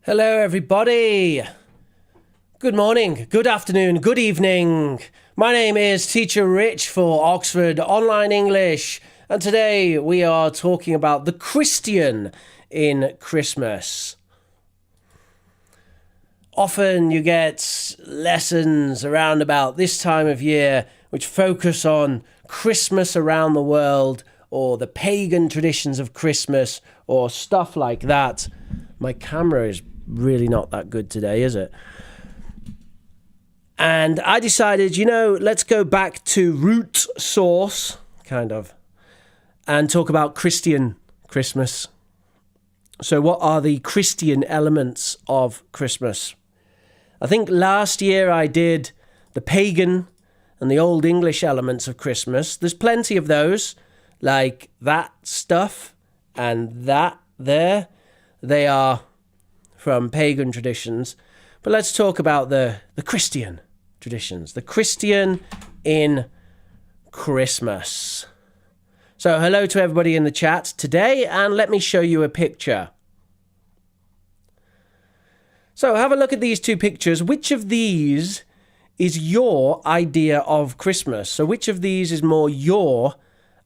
Hello, everybody. Good morning, good afternoon, good evening. My name is Teacher Rich for Oxford Online English, and today we are talking about the Christian in Christmas. Often you get lessons around about this time of year which focus on Christmas around the world or the pagan traditions of Christmas or stuff like that. My camera is really not that good today, is it? And I decided, let's go back to root source, kind of, and talk about Christian Christmas. So what are the Christian elements of Christmas? I think last year I did the pagan and the Old English elements of Christmas. There's plenty of those, like that stuff and that there. They are from pagan traditions. But let's talk about the Christian traditions. The Christian in Christmas. So hello to everybody in the chat today, and let me show you a picture. So have a look at these two pictures. Which of these is your idea of Christmas? So which of these is more your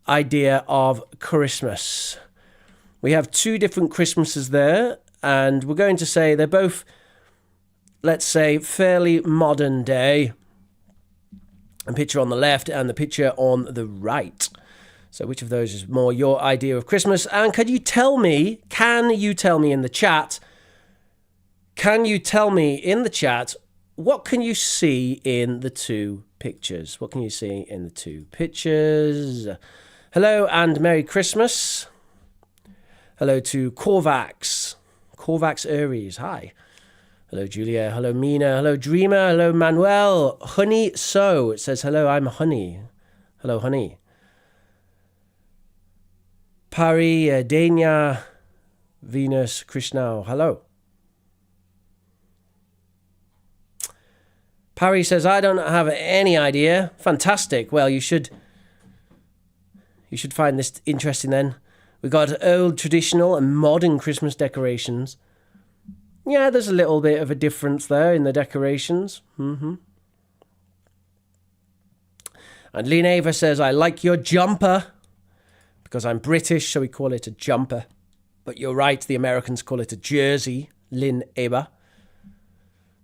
idea of Christmas? We have two different Christmases there, and we're going to say they're both, let's say, fairly modern day. A picture on the left and the picture on the right. So which of those is more your idea of Christmas? And can you tell me in the chat, what can you see in the two pictures? What can you see in the two pictures? Hello and Merry Christmas. Hello to Corvax Aries. Hi. Hello, Julia. Hello, Mina. Hello, Dreamer. Hello, Manuel. Honey So. It says, hello, I'm Honey. Hello, Honey. Pari, Dania, Venus, Krishna. Hello. Pari says, I don't have any idea. Fantastic. Well, you should find this interesting then. We got old traditional and modern Christmas decorations. Yeah, there's a little bit of a difference there in the decorations. And Lynn says, I like your jumper. Because I'm British, so we call it a jumper. But you're right, the Americans call it a jersey. Lynn Eber.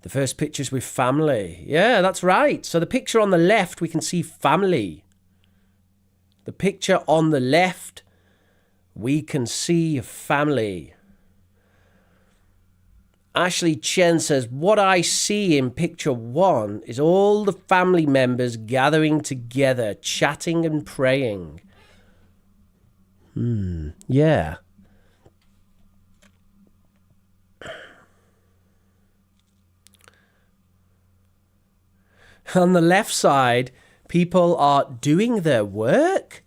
The first picture's with family. Yeah, that's right. So the picture on the left, we can see family. The picture on the left, we can see family. Ashley Chen says, what I see in picture one is all the family members gathering together, chatting and praying. Yeah. On the left side, people are doing their work.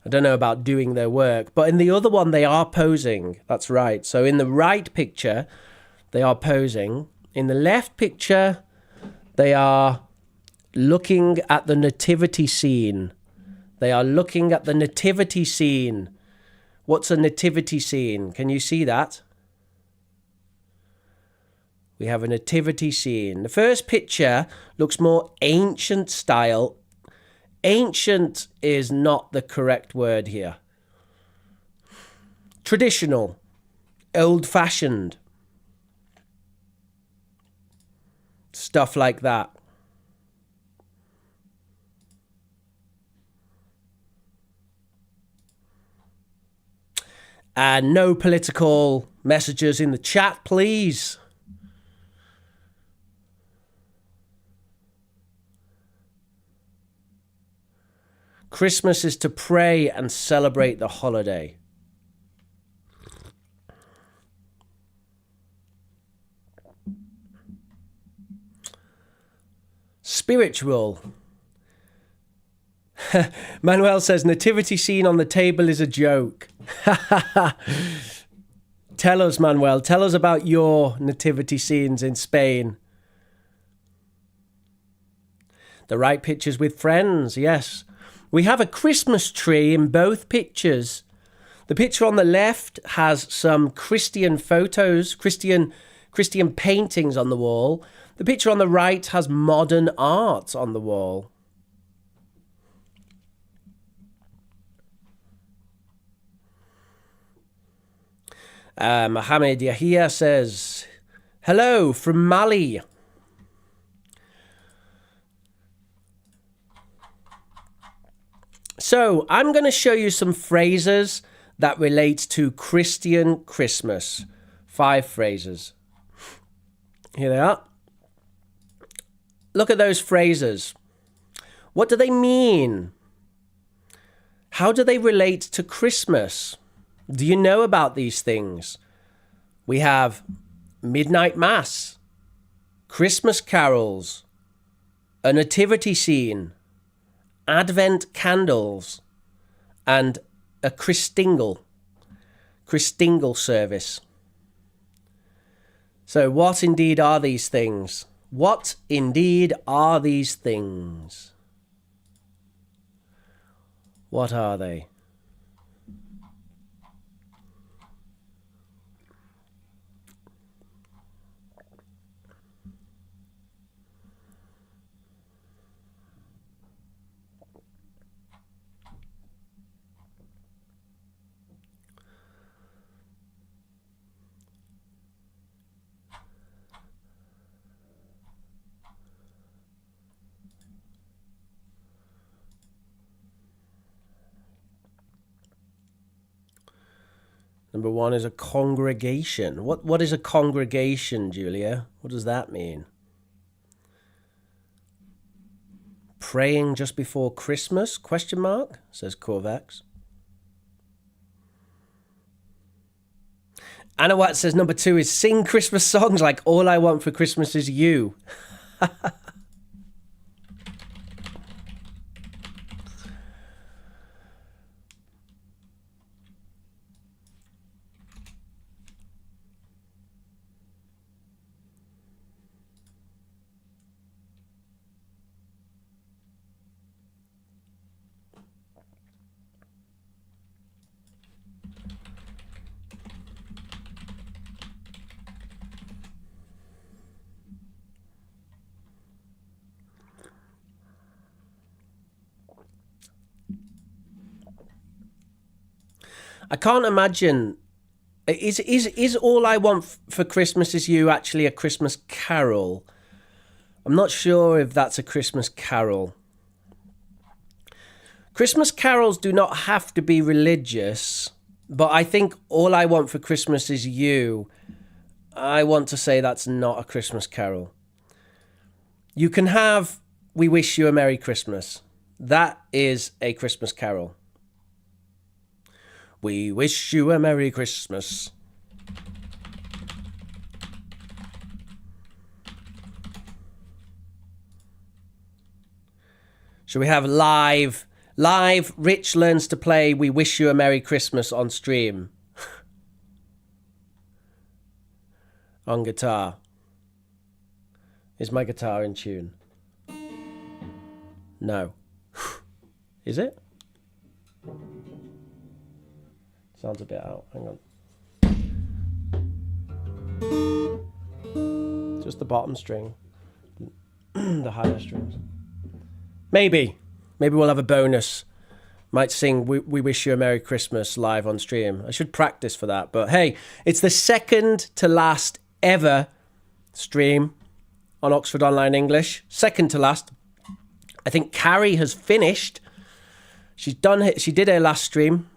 I don't know about doing their work, but in the other one, they are posing. That's right. So in the right picture, they are posing. In the left picture, they are looking at the nativity scene. They are looking at the nativity scene. What's a nativity scene? Can you see that? We have a nativity scene. The first picture looks more ancient style. Ancient is not the correct word here. Traditional, old-fashioned, stuff like that. And no political messages in the chat, please. Christmas is to pray and celebrate the holiday. Spiritual. Manuel says, nativity scene on the table is a joke. Tell us, Manuel. Tell us about your nativity scenes in Spain. The right pictures with friends, yes. We have a Christmas tree in both pictures. The picture on the left has some Christian photos, Christian Christian paintings on the wall. The picture on the right has modern art on the wall. Mohammed Yahia says, hello from Mali. So I'm going to show you some phrases that relate to Christian Christmas. 5 phrases. Here they are. Look at those phrases. What do they mean? How do they relate to Christmas? Do you know about these things? We have midnight mass, Christmas carols, a nativity scene, Advent candles, and a Christingle service. So what indeed are these things? What indeed are these things? What are they? Number 1 is a congregation. What is a congregation, Julia? What does that mean? Praying just before Christmas? Question mark, says Corvax. Anna Watt says number 2 is sing Christmas songs like All I Want for Christmas Is You. I can't imagine. Is All I Want for Christmas Is You actually a Christmas carol? I'm not sure if that's a Christmas carol. Christmas carols do not have to be religious, but I think All I Want for Christmas Is You, I want to say that's not a Christmas carol. You can have We Wish You a Merry Christmas. That is a Christmas carol. We wish you a Merry Christmas. Should we have live? Rich learns to play We Wish You a Merry Christmas on stream. On guitar. Is my guitar in tune? No. Is it? Sounds a bit out. Hang on. Just the bottom string. The higher strings. Maybe we'll have a bonus. Might sing We Wish You a Merry Christmas live on stream. I should practice for that. But hey, it's the second to last ever stream on Oxford Online English. Second to last. I think Carrie has finished. She did her last stream.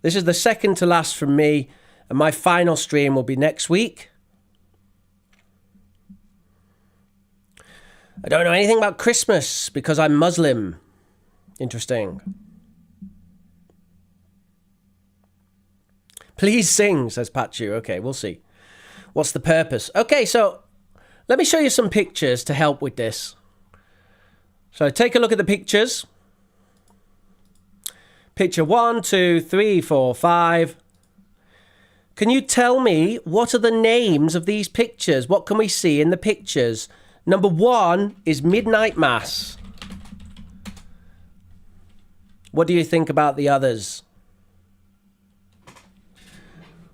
This is the second to last from me, and my final stream will be next week. I don't know anything about Christmas because I'm Muslim. Interesting. Please sing, says Pachu. Okay, we'll see. What's the purpose? Okay, so let me show you some pictures to help with this. So take a look at the pictures. Picture 1, 2, 3, 4, 5. Can you tell me what are the names of these pictures? What can we see in the pictures? Number 1 is Midnight Mass. What do you think about the others?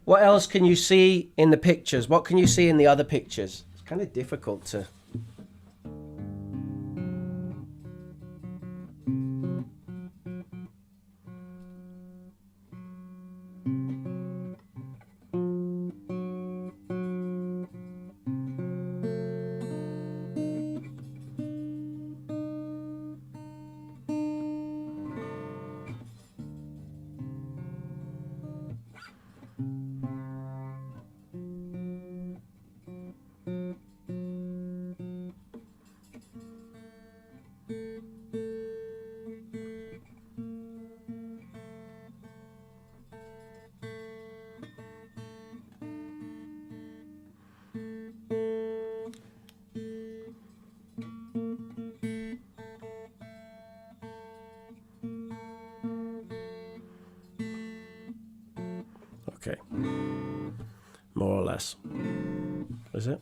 What else can you see in the pictures? What can you see in the other pictures? It's kind of difficult to... Okay. More or less. Is it?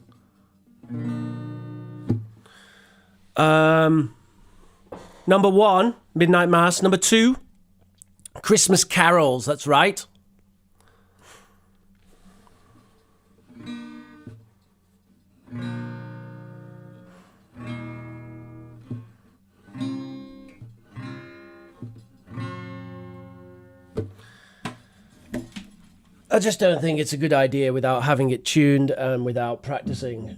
Number 1, Midnight Mass. Number 2, Christmas carols. That's right. I just don't think it's a good idea without having it tuned and without practicing.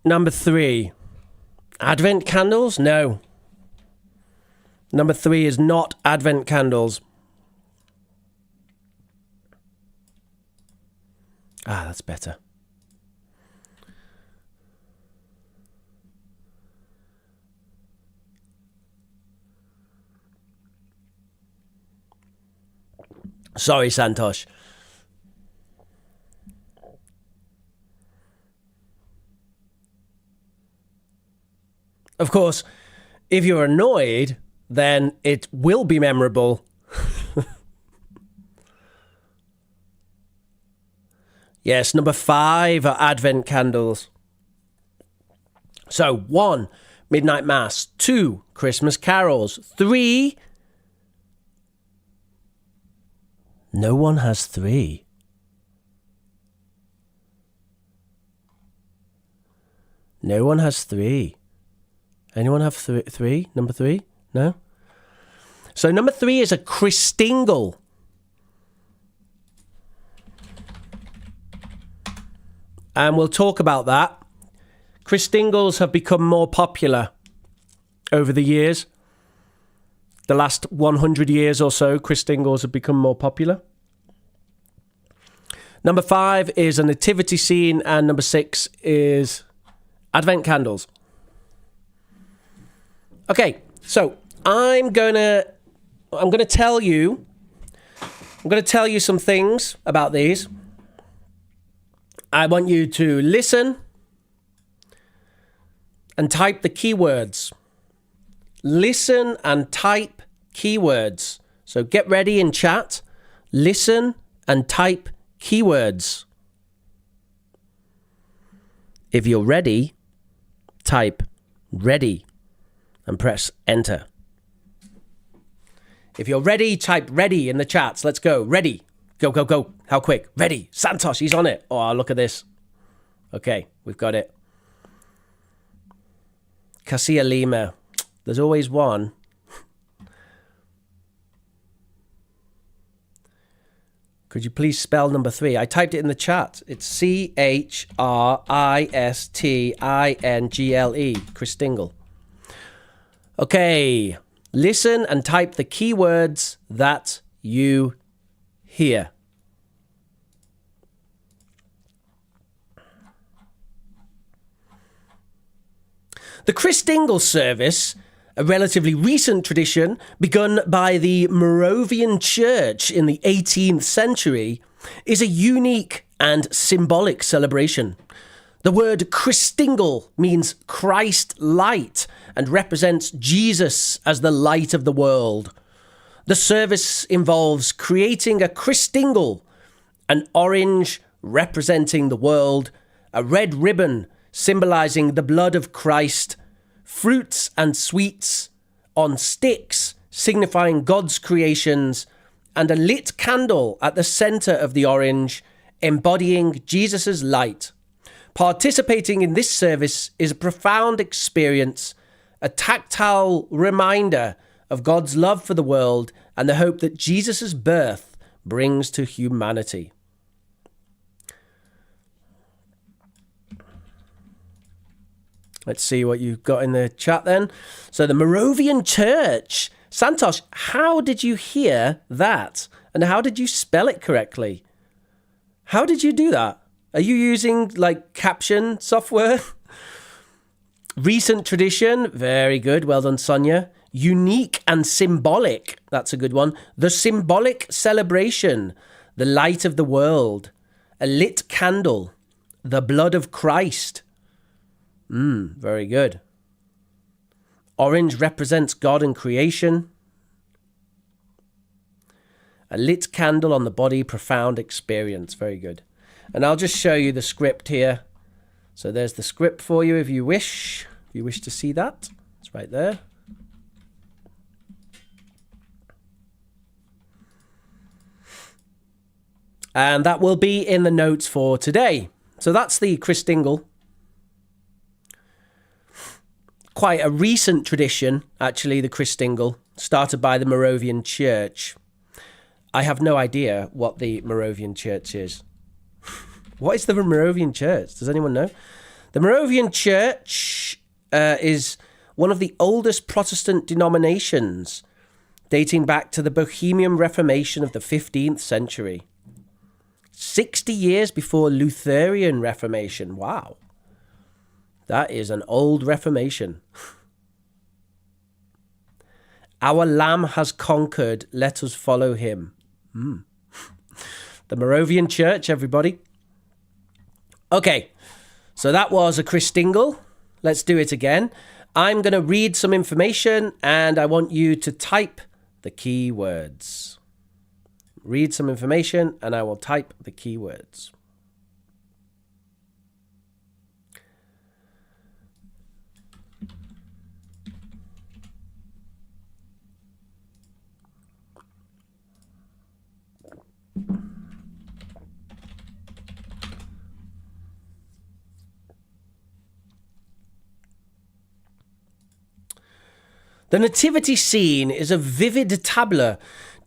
Number 3, Advent candles? No. Number 3 is not Advent candles. Ah, that's better. Sorry, Santosh. Of course, if you're annoyed, then it will be memorable. Yes, number 5 are Advent candles. So 1, Midnight Mass. 2, Christmas carols. 3, no one has 3. No one has 3. Anyone have 3? Number 3? No? So number 3 is a Christingle. And we'll talk about that. Christingles have become more popular over the years. The last 100 years or so, Christingles have become more popular. Number 5 is a nativity scene, and number 6 is Advent candles. Okay, so I'm gonna tell you some things about these. I want you to listen and type the keywords. Listen and type keywords. So get ready in chat. Listen and type keywords. If you're ready, type ready and press enter. If you're ready, type ready in the chats. Let's go. Ready. Go, go, go. How quick? Ready. Santosh, he's on it. Oh, look at this. Okay, we've got it. Casilla Lima. There's always one. Could you please spell number 3? I typed it in the chat. It's Christingle. Christingle. Okay. Listen and type the keywords that you hear. The Christingle service, a relatively recent tradition begun by the Moravian Church in the 18th century, is a unique and symbolic celebration. The word Christingle means Christ light and represents Jesus as the light of the world. The service involves creating a Christingle, an orange representing the world, a red ribbon symbolizing the blood of Christ, fruits and sweets on sticks, signifying God's creations, and a lit candle at the center of the orange, embodying Jesus's light. Participating in this service is a profound experience, a tactile reminder of God's love for the world and the hope that Jesus's birth brings to humanity. Let's see what you've got in the chat then. So the Moravian Church. Santosh, how did you hear that? And how did you spell it correctly? How did you do that? Are you using like caption software? Recent tradition. Very good. Well done, Sonia. Unique and symbolic. That's a good one. The symbolic celebration. The light of the world. A lit candle. The blood of Christ. Very good. Orange represents God and creation. A lit candle on the body, profound experience. Very good. And I'll just show you the script here. So there's the script for you if you wish. If you wish to see that. It's right there. And that will be in the notes for today. So that's the Christingle. Quite a recent tradition, actually, the Christingle, started by the Moravian Church. I have no idea what the Moravian Church is. What is the Moravian Church? Does anyone know? The Moravian Church is one of the oldest Protestant denominations, dating back to the Bohemian Reformation of the 15th century. 60 years before Lutheran Reformation. Wow. That is an old Reformation. Our Lamb has conquered. Let us follow him. The Moravian Church, everybody. Okay, so that was a Christingle. Let's do it again. I'm going to read some information and I want you to type the key words. Read some information and I will type the key words. The nativity scene is a vivid tableau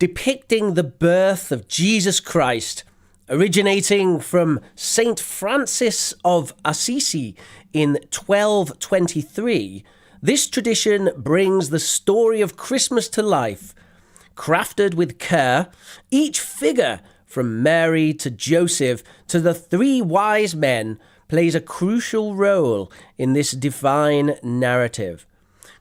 depicting the birth of Jesus Christ, originating from Saint Francis of Assisi in 1223. This tradition brings the story of Christmas to life, crafted with care. Each figure, from Mary to Joseph to the three wise men, plays a crucial role in this divine narrative.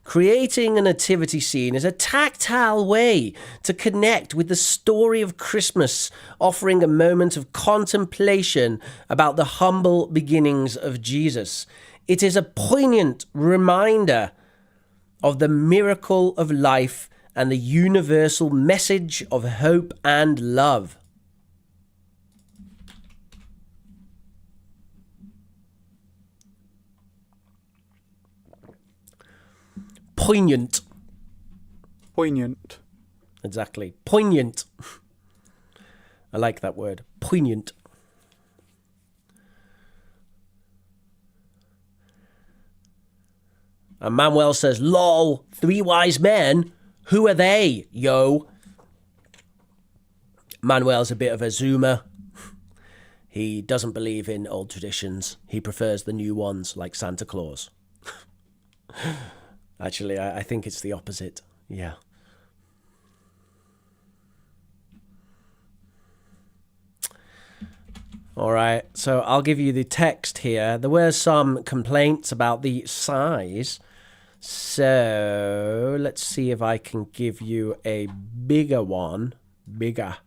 Creating a nativity scene is a tactile way to connect with the story of Christmas, offering a moment of contemplation about the humble beginnings of Jesus. It is a poignant reminder of the miracle of life and the universal message of hope and love. Poignant. Poignant. Exactly. Poignant. I like that word. Poignant. And Manuel says, lol, three wise men? Who are they, yo? Manuel's a bit of a zoomer. He doesn't believe in old traditions. He prefers the new ones, like Santa Claus. Actually, I think it's the opposite. Yeah. All right, so I'll give you the text here. There were some complaints about the size. So let's see if I can give you a bigger one. Bigger.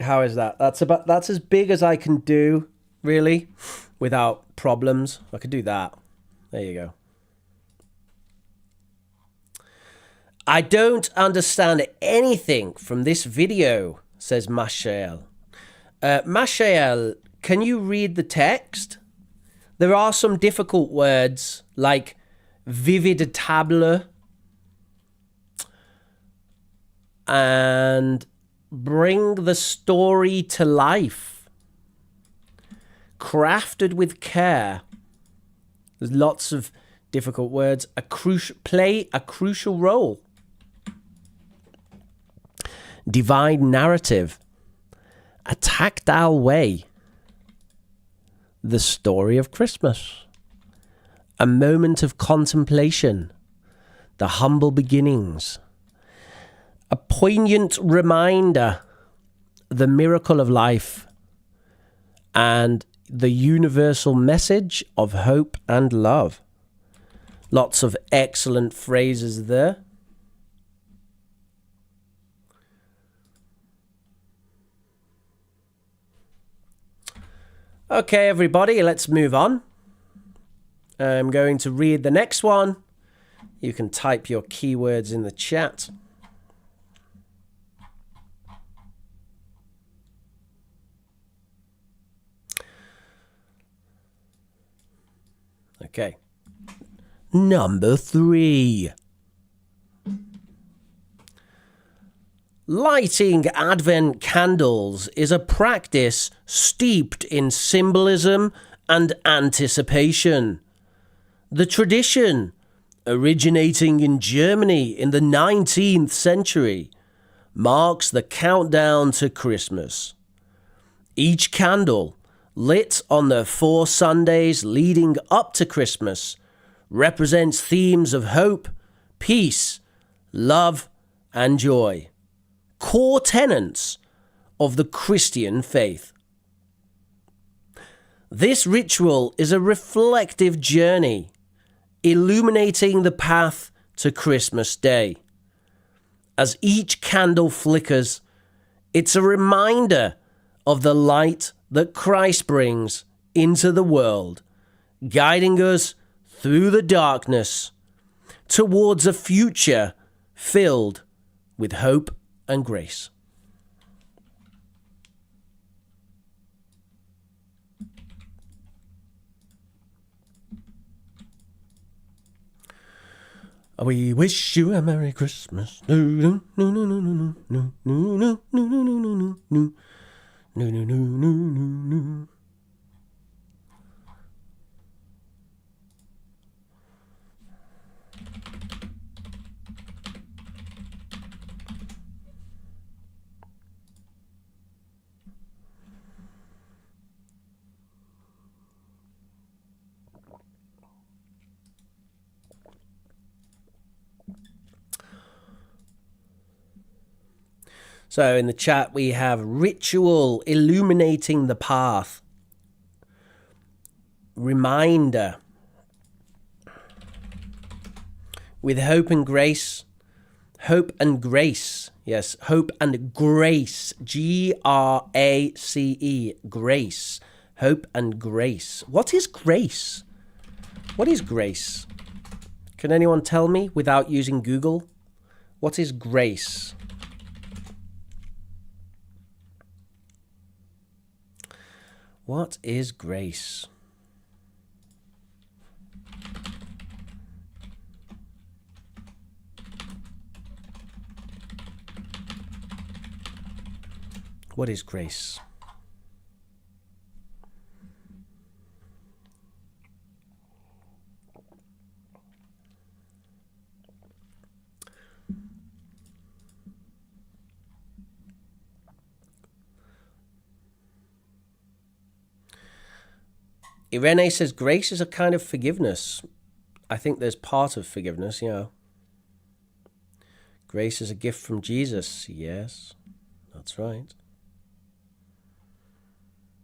How is that? That's as big as I can do. really, without problems. I could do that. There you go. I don't understand anything from this video, says Mashael. Mashael, can you read the text? There are some difficult words like vividitable and bring the story to life. Crafted with care. There's lots of difficult words. Play a crucial role. Divine narrative. A tactile way. The story of Christmas. A moment of contemplation. The humble beginnings. A poignant reminder. The miracle of life. And the universal message of hope and love. Lots of excellent phrases there. Okay, everybody, let's move on. I'm going to read the next one. You can type your keywords in the chat. Okay. Number 3. Lighting Advent candles is a practice steeped in symbolism and anticipation. The tradition, originating in Germany in the 19th century, marks the countdown to Christmas. Each candle, lit on the 4 Sundays leading up to Christmas, represents themes of hope, peace, love, and joy. Core tenets of the Christian faith. This ritual is a reflective journey, illuminating the path to Christmas Day. As each candle flickers, it's a reminder of the light that Christ brings into the world, guiding us through the darkness towards a future filled with hope and grace. We wish you a Merry Christmas. So in the chat we have ritual, illuminating the path, reminder, with hope and grace, yes, hope and grace, Grace, grace, hope and grace. What is grace? What is grace? Can anyone tell me without using Google? What is grace? What is grace? What is grace? Irene says grace is a kind of forgiveness. I think there's part of forgiveness, yeah. Grace is a gift from Jesus. Yes, that's right.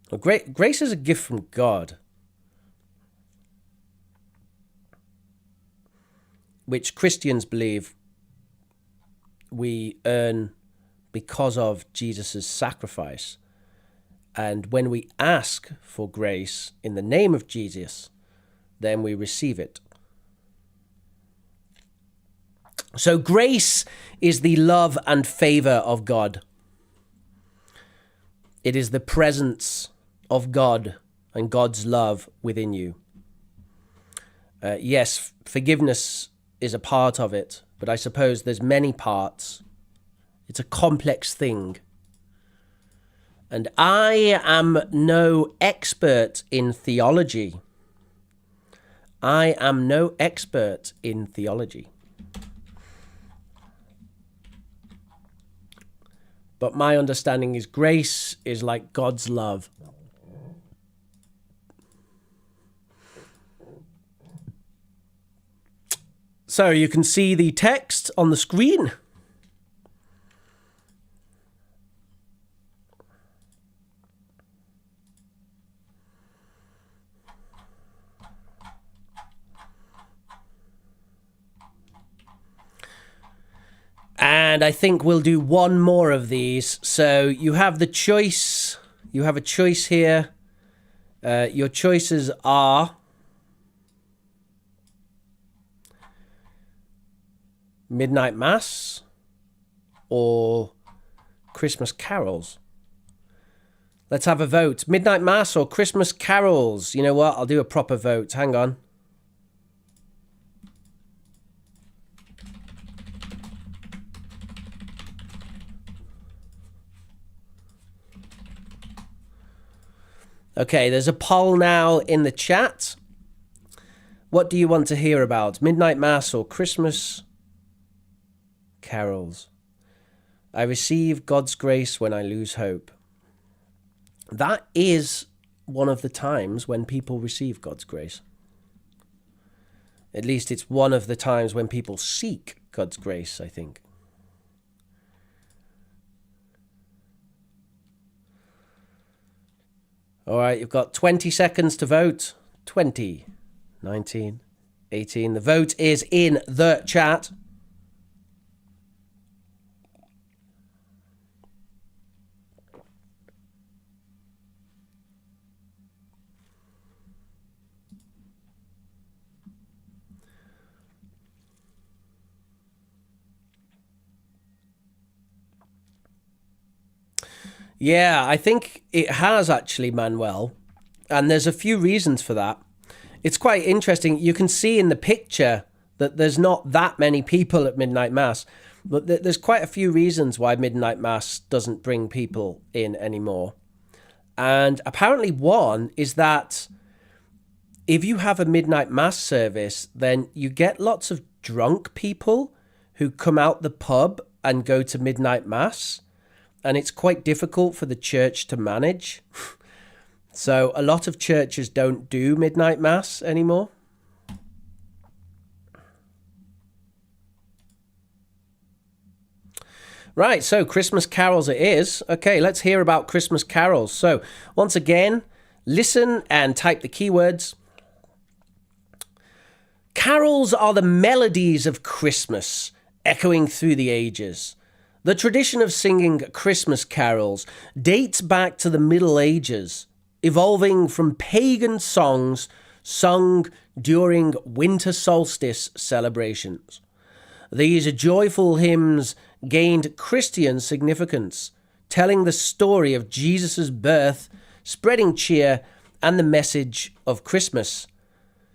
Well, grace is a gift from God, which Christians believe we earn because of Jesus' sacrifice. And when we ask for grace in the name of Jesus, then we receive it. So grace is the love and favor of God. It is the presence of God and God's love within you. Yes, forgiveness is a part of it, but I suppose there's many parts. It's a complex thing. And I am no expert in theology. I am no expert in theology. But my understanding is grace is like God's love. So you can see the text on the screen. And I think we'll do one more of these. So you have the choice. You have a choice here. Your choices are Midnight Mass or Christmas carols. Let's have a vote. Midnight Mass or Christmas carols? You know what? I'll do a proper vote. Hang on. Okay, there's a poll now in the chat. What do you want to hear about? Midnight Mass or Christmas carols? I receive God's grace when I lose hope. That is one of the times when people receive God's grace. At least it's one of the times when people seek God's grace, I think. All right, you've got 20 seconds to vote. 20, 19, 18. The vote is in the chat. Yeah, I think it has actually, Manuel. And there's a few reasons for that. It's quite interesting. You can see in the picture that there's not that many people at Midnight Mass. But there's quite a few reasons why Midnight Mass doesn't bring people in anymore. And apparently one is that if you have a Midnight Mass service, then you get lots of drunk people who come out the pub and go to Midnight Mass. And it's quite difficult for the church to manage. So a lot of churches don't do Midnight Mass anymore. Right, so Christmas carols it is. Okay, let's hear about Christmas carols. So once again, listen and type the keywords. Carols are the melodies of Christmas, echoing through the ages. The tradition of singing Christmas carols dates back to the Middle Ages, evolving from pagan songs sung during winter solstice celebrations. These joyful hymns gained Christian significance, telling the story of Jesus' birth, spreading cheer, and the message of Christmas.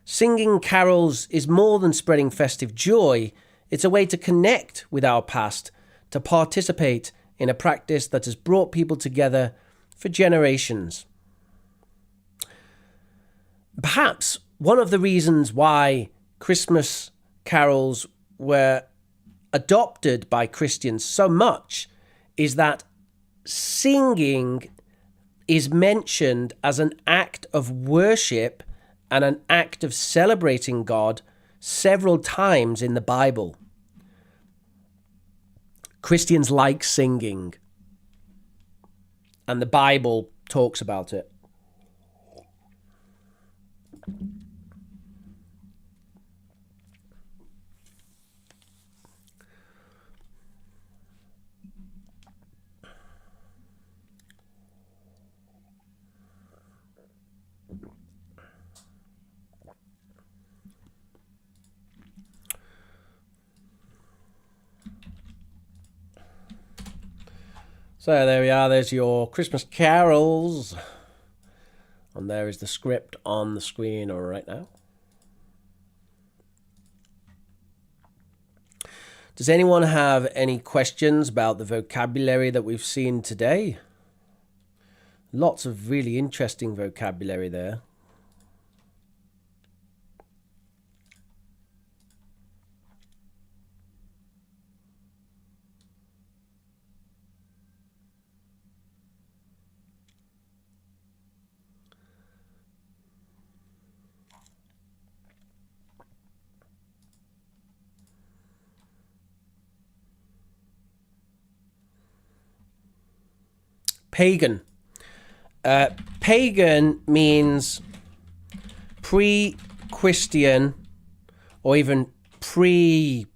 Singing carols is more than spreading festive joy. It's a way to connect with our past, to participate in a practice that has brought people together for generations. Perhaps one of the reasons why Christmas carols were adopted by Christians so much is that singing is mentioned as an act of worship and an act of celebrating God several times in the Bible. Christians like singing, and the Bible talks about it. So there we are, there's your Christmas carols. And there is the script on the screen right now. Does anyone have any questions about the vocabulary that we've seen today? Lots of really interesting vocabulary there. Pagan. Pagan means pre-Christian or even pre-Judeo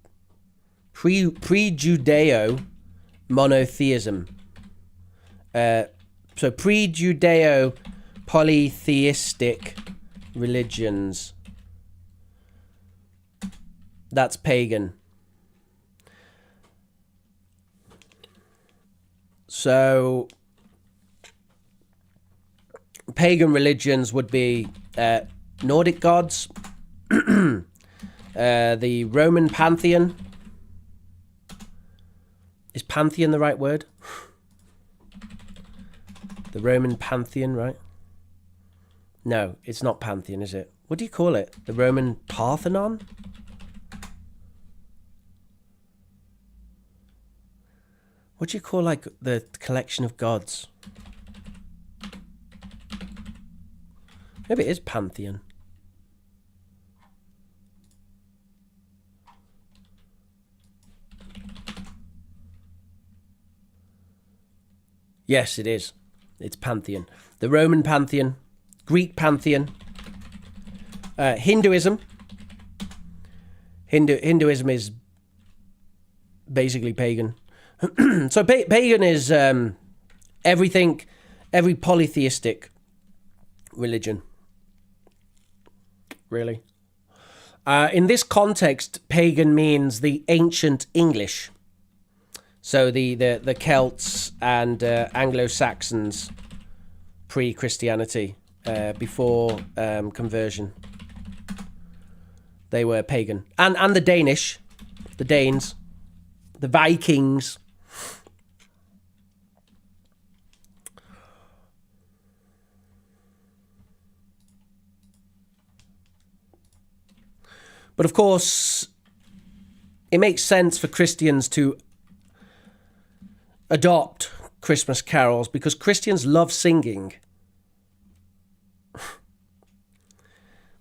monotheism. So pre-Judeo polytheistic religions. That's pagan. So pagan religions would be Nordic gods, the Roman pantheon. Is pantheon the right word? The Roman pantheon, right? No, it's not pantheon, is it? What do you call it? The Roman Parthenon? What do you call, like, the collection of gods? Maybe it is pantheon. Yes, it is. It's pantheon. The Roman pantheon, Greek pantheon, Hinduism. Hinduism is basically pagan. So pagan is everything, every polytheistic religion. Really. In this context, pagan means the ancient English. So the Celts and Anglo-Saxons pre-Christianity, before conversion. They were pagan. And the Danish, the Danes, the Vikings. But of course, it makes sense for Christians to adopt Christmas carols because Christians love singing.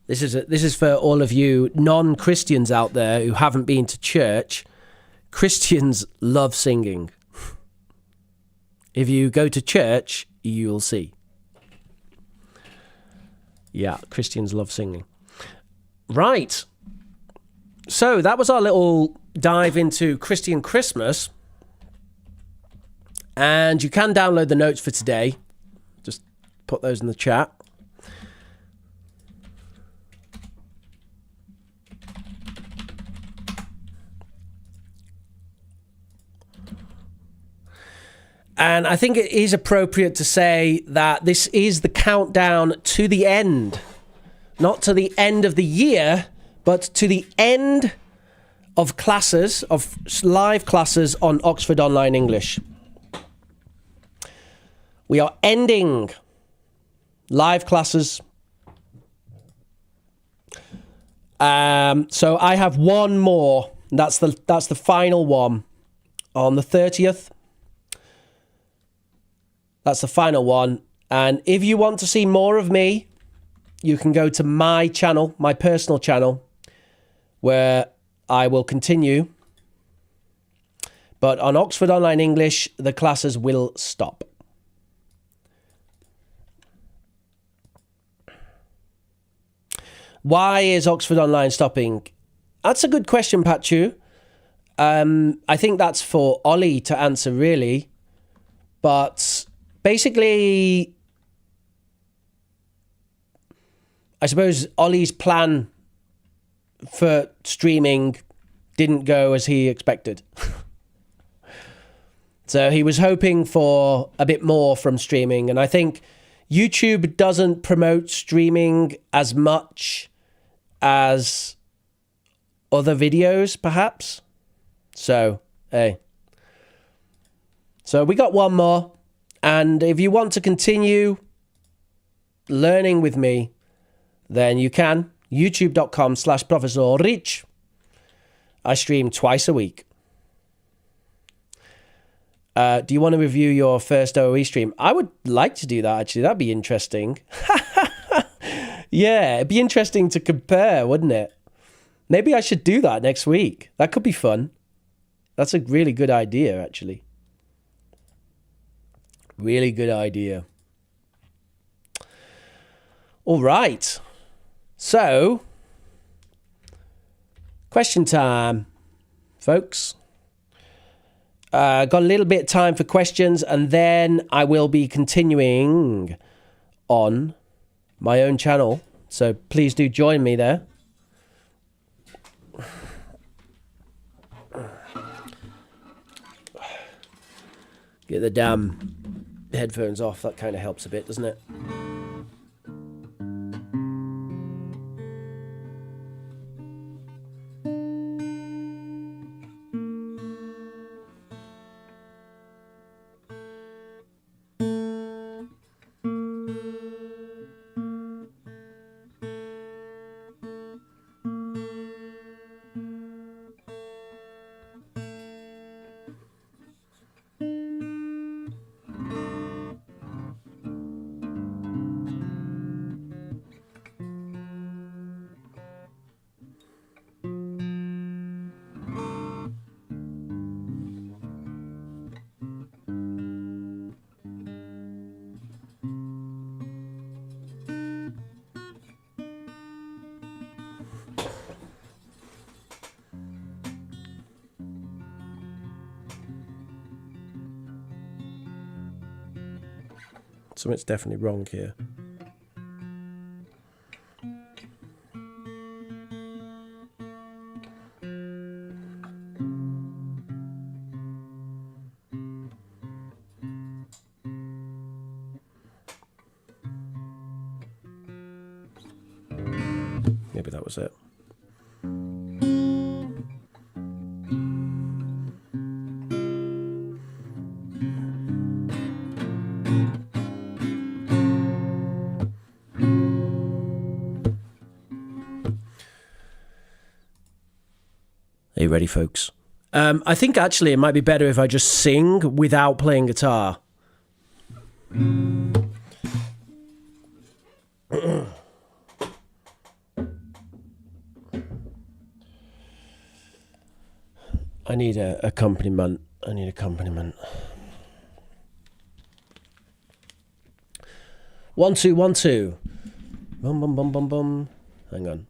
This is for all of you non-Christians out there who haven't been to church. Christians love singing. If you go to church, you'll see. Yeah, Christians love singing. Right. So that was our little dive into Christian Christmas. And you can download the notes for today. Just put those in the chat. And I think it is appropriate to say that this is the countdown to the end. Not to the end of the year, but to the end of classes, of live classes on Oxford Online English. We are ending live classes. So I have one more. That's the final one on the 30th. That's the final one. And if you want to see more of me, you can go to my channel, my personal channel, where I will continue. But on Oxford Online English, the classes will stop. Why is Oxford Online stopping? That's a good question, Pachu. I think that's for Ollie to answer, really. But basically, I suppose Ollie's plan for streaming didn't go as he expected. So he was hoping for a bit more from streaming. And I think YouTube doesn't promote streaming as much as other videos, perhaps. So, hey. So we got one more. And if you want to continue learning with me, then you can. YouTube.com/Professor Rich. I stream twice a week. Do you want to review your first OE stream? I would like to do that, actually. That'd be interesting. Yeah, it'd be interesting to compare, wouldn't it? Maybe I should do that next week. That could be fun. That's a really good idea, actually. Really good idea. All right. So, question time, folks. Got a little bit of time for questions, and then I will be continuing on my own channel. So please do join me there. Get the damn headphones off. That kind of helps a bit, doesn't it? Something's definitely wrong here. Maybe that was it. Are you ready, folks? I think actually it might be better if I just sing without playing guitar. I need an accompaniment. I need accompaniment. 1 2 1 2. Bum bum bum bum bum. Hang on.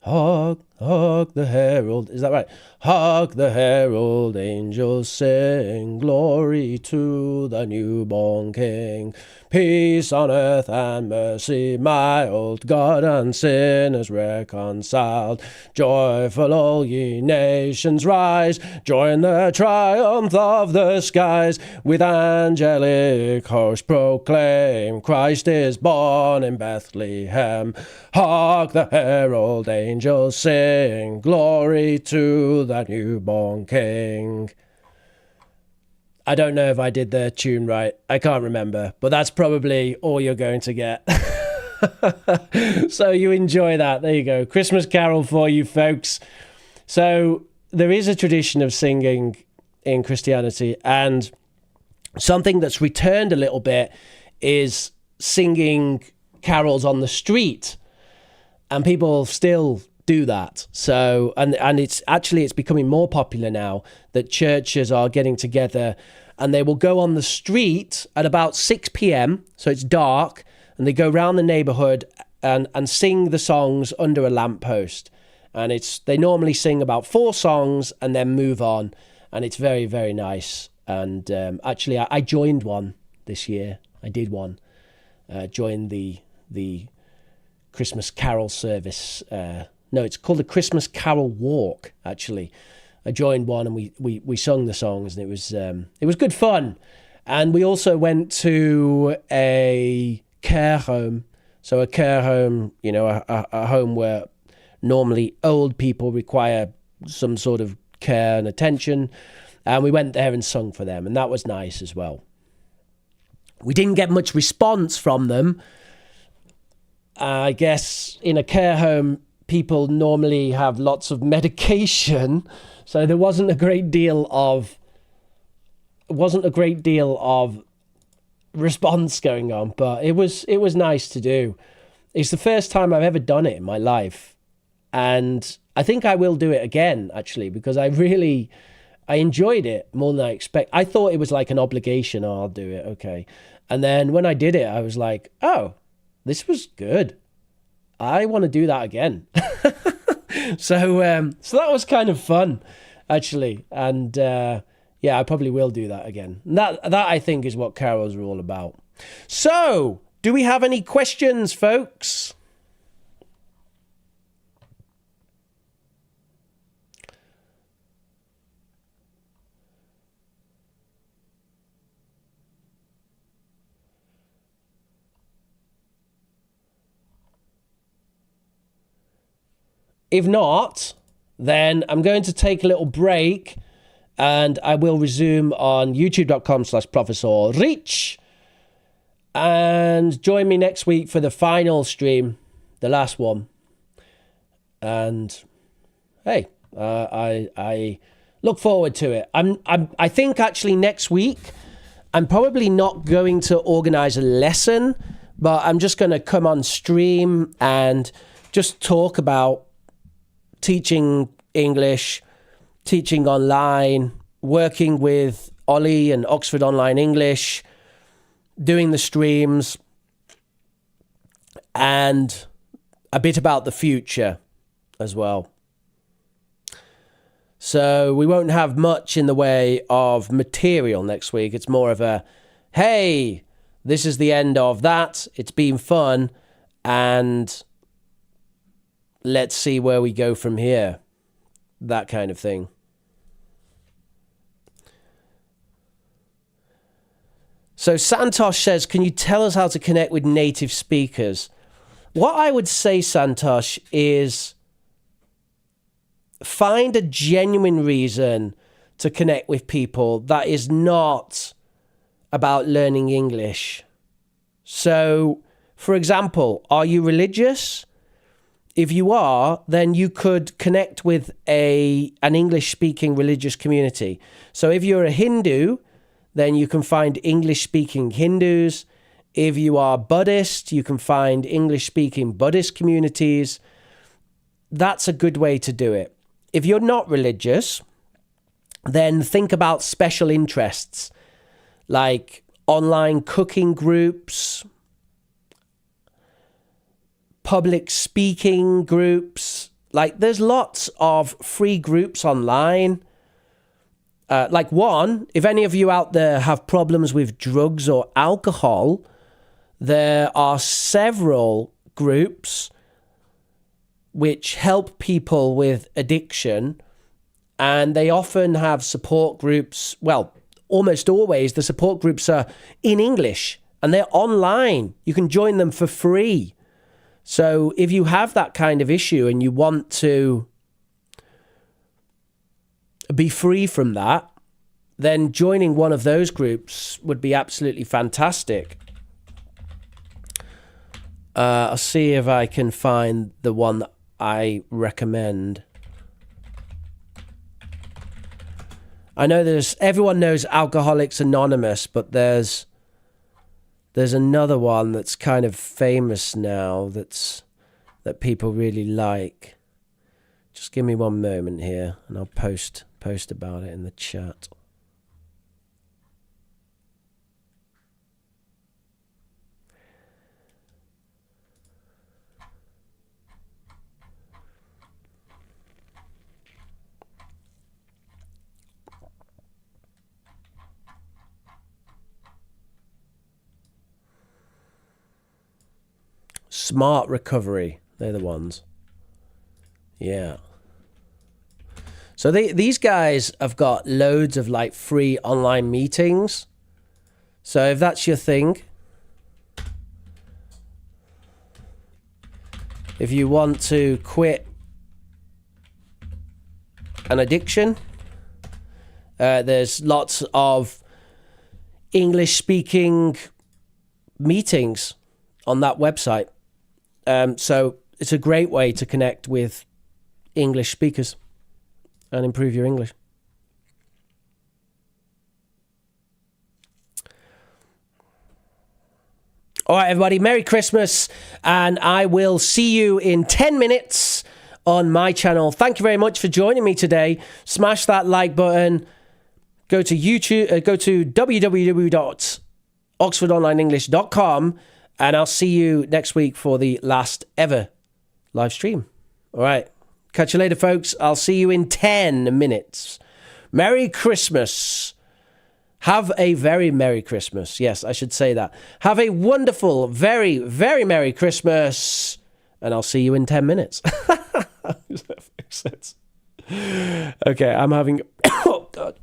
Hark, hark the herald. Is that right? Hark the herald angels sing, glory to the newborn King. Peace on earth and mercy, mild, God and sinners reconciled. Joyful all ye nations rise, join the triumph of the skies. With angelic host proclaim, Christ is born in Bethlehem. Hark the herald angels sing, glory to the newborn King. I don't know if I did the tune right. I can't remember, but that's probably all you're going to get. So you enjoy that. There you go. Christmas carol for you folks. So there is a tradition of singing in Christianity, and something that's returned a little bit is singing carols on the street, and people still do that. So and it's becoming more popular now that churches are getting together and they will go on the street at about 6 p.m. so it's dark, and they go around the neighborhood and sing the songs under a lamppost. And they normally sing about 4 songs and then move on, and it's very, very nice. And actually I joined one this year. I did one. joined the Christmas Carol service. No, it's called the Christmas Carol Walk, actually. I joined one and we sung the songs, and it was good fun. And we also went to a care home. So a care home, you know, a home where normally old people require some sort of care and attention. And we went there and sung for them, and that was nice as well. We didn't get much response from them. I guess in a care home, people normally have lots of medication, so there wasn't a great deal of response going on. But it was nice to do. It's the first time I've ever done it in my life, and I think I will do it again, actually, because I enjoyed it more than I expect. I thought it was like an obligation. Oh, I'll do it, okay. And then when I did it, I was like, oh, this was good. I want to do that again. So that was kind of fun, actually. And yeah, I probably will do that again. That I think is what carols are all about. So, do we have any questions, folks? If not, then I'm going to take a little break, and I will resume on youtube.com/Professor Rich. And join me next week for the final stream, the last one. And hey, I look forward to it. I think actually next week I'm probably not going to organize a lesson, but I'm just going to come on stream and just talk about teaching English, teaching online, working with Ollie and Oxford Online English, doing the streams, and a bit about the future as well. So we won't have much in the way of material next week. It's more of a, hey, this is the end of that. It's been fun, and let's see where we go from here. That kind of thing. So Santosh says, can you tell us how to connect with native speakers? What I would say, Santosh, is find a genuine reason to connect with people that is not about learning English. So, for example, are you religious? If you are, then you could connect with an English-speaking religious community. So if you're a Hindu, then you can find English-speaking Hindus. If you are Buddhist, you can find English-speaking Buddhist communities. That's a good way to do it. If you're not religious, then think about special interests like online cooking groups, public speaking groups. Like, there's lots of free groups online. Like one, if any of you out there have problems with drugs or alcohol, there are several groups which help people with addiction, and they often have support groups. Well, almost always the support groups are in English and they're online. You can join them for free. So if you have that kind of issue and you want to be free from that, then joining one of those groups would be absolutely fantastic. I'll see if I can find the one that I recommend. I know everyone knows Alcoholics Anonymous, but there's another one that's kind of famous now that people really like. Just give me one moment here and I'll post about it in the chat. Smart Recovery. They're the ones. Yeah. So these guys have got loads of like free online meetings. So if that's your thing, if you want to quit an addiction, there's lots of English speaking meetings on that website. So it's a great way to connect with English speakers and improve your English. All right, everybody, Merry Christmas, and I will see you in 10 minutes on my channel. Thank you very much for joining me today. Smash that like button. Go to YouTube, go to www.oxfordonlineenglish.com, and I'll see you next week for the last ever live stream. All right. Catch you later, folks. I'll see you in 10 minutes. Merry Christmas. Have a very Merry Christmas. Yes, I should say that. Have a wonderful, very, very Merry Christmas. And I'll see you in 10 minutes. Does that make sense? Okay, I'm having... Oh, God.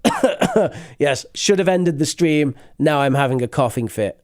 Yes, should have ended the stream. Now I'm having a coughing fit.